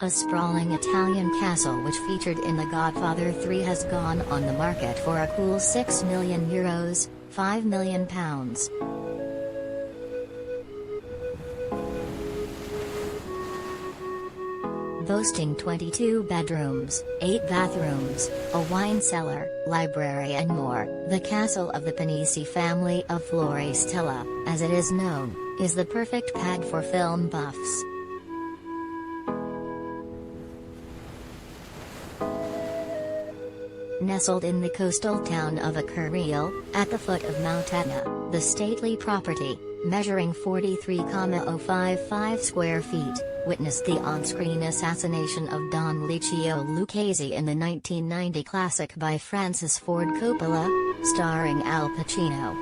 A sprawling Italian castle which featured in The Godfather III has gone on the market for a cool €6 million, £5 million. Boasting 22 bedrooms, 8 bathrooms, a wine cellar, library and more, the castle of the Pennisi family of Floristella, as it is known, is the perfect pad for film buffs. Nestled in the coastal town of Acireale, at the foot of Mount Etna, the stately property, measuring 43,055 square feet, witnessed the on-screen assassination of Don Licio Lucchesi in the 1990 classic by Francis Ford Coppola, starring Al Pacino.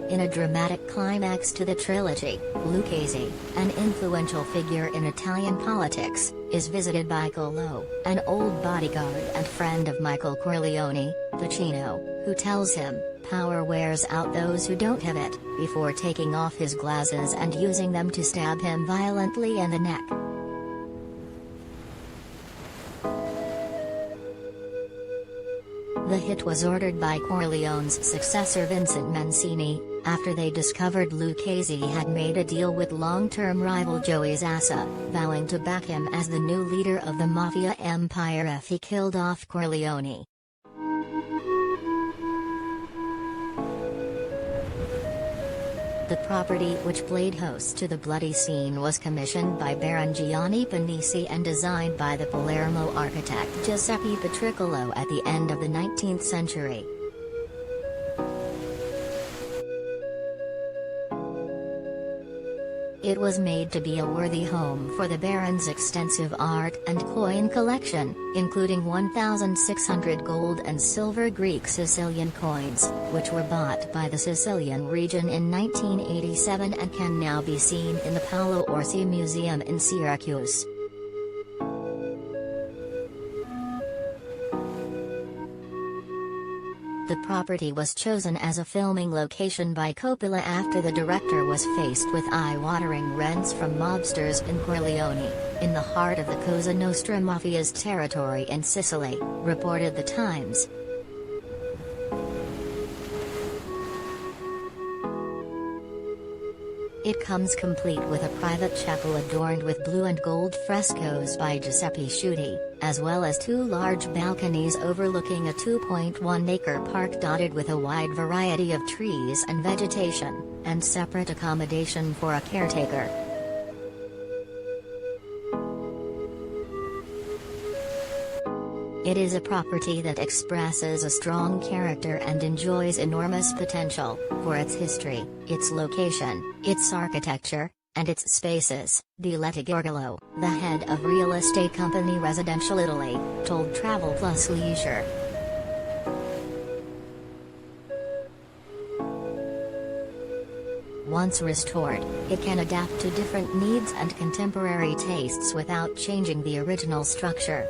In a dramatic climax to the trilogy, Lucchesi, an influential figure in Italian politics, is visited by Colo, an old bodyguard and friend of Michael Corleone, Pacino, who tells him, "Power wears out those who don't have it," before taking off his glasses and using them to stab him violently in the neck. The hit was ordered by Corleone's successor Vincent Mancini, after they discovered Lucchesi had made a deal with long-term rival Joey Zassa, vowing to back him as the new leader of the mafia empire if he killed off Corleone. The property which played host to the bloody scene was commissioned by Baron Gianni Pennisi and designed by the Palermo architect Giuseppe Petricolo at the end of the 19th century. It was made to be a worthy home for the Baron's extensive art and coin collection, including 1,600 gold and silver Greek Sicilian coins, which were bought by the Sicilian region in 1987 and can now be seen in the Paolo Orsi Museum in Syracuse. The property was chosen as a filming location by Coppola after the director was faced with eye-watering rents from mobsters in Corleone, in the heart of the Cosa Nostra Mafia's territory in Sicily, reported The Times. It comes complete with a private chapel adorned with blue and gold frescoes by Giuseppe Sciuti, as well as 2 large balconies overlooking a 2.1-acre park dotted with a wide variety of trees and vegetation, and separate accommodation for a caretaker. It is a property that expresses a strong character and enjoys enormous potential, for its history, its location, its architecture, and its spaces, Diletta Giorgolo, the head of real estate company Residential Italy, told Travel Plus Leisure. Once restored, it can adapt to different needs and contemporary tastes without changing the original structure.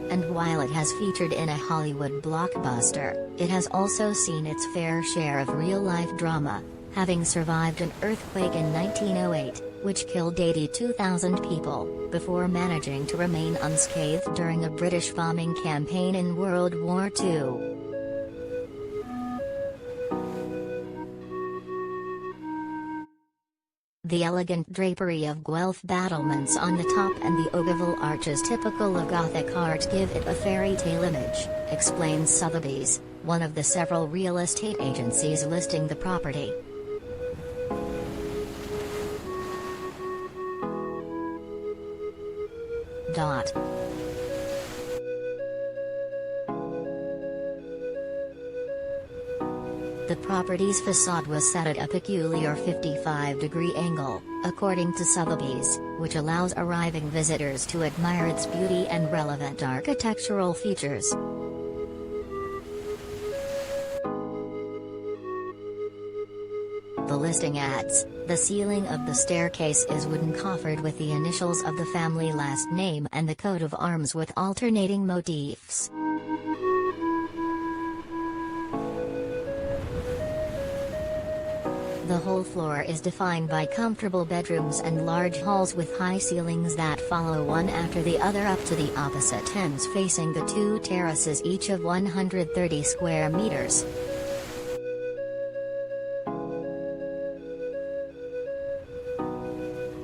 And while it has featured in a Hollywood blockbuster, it has also seen its fair share of real-life drama, having survived an earthquake in 1908, which killed 82,000 people, before managing to remain unscathed during a British bombing campaign in World War II. The elegant drapery of Guelph battlements on the top and the ogival arches typical of Gothic art give it a fairy tale image, explains Sotheby's, one of the several real estate agencies listing the property. The property's facade was set at a peculiar 55-degree angle, according to Sotheby's, which allows arriving visitors to admire its beauty and relevant architectural features. The listing adds, the ceiling of the staircase is wooden coffered with the initials of the family last name and the coat of arms with alternating motifs. The whole floor is defined by comfortable bedrooms and large halls with high ceilings that follow one after the other up to the opposite ends, facing the two terraces, each of 130 square meters.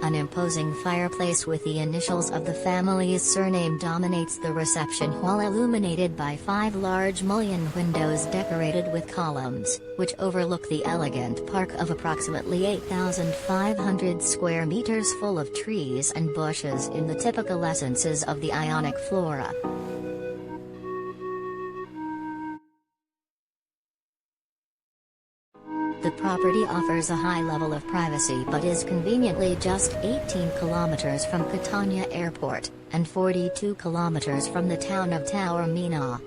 An imposing fireplace with the initials of the family's surname dominates the reception hall, illuminated by 5 large mullioned windows decorated with columns, which overlook the elegant park of approximately 8,500 square meters full of trees and bushes in the typical essences of the Ionic flora. The property offers a high level of privacy but is conveniently just 18 kilometers from Catania Airport, and 42 kilometers from the town of Taormina.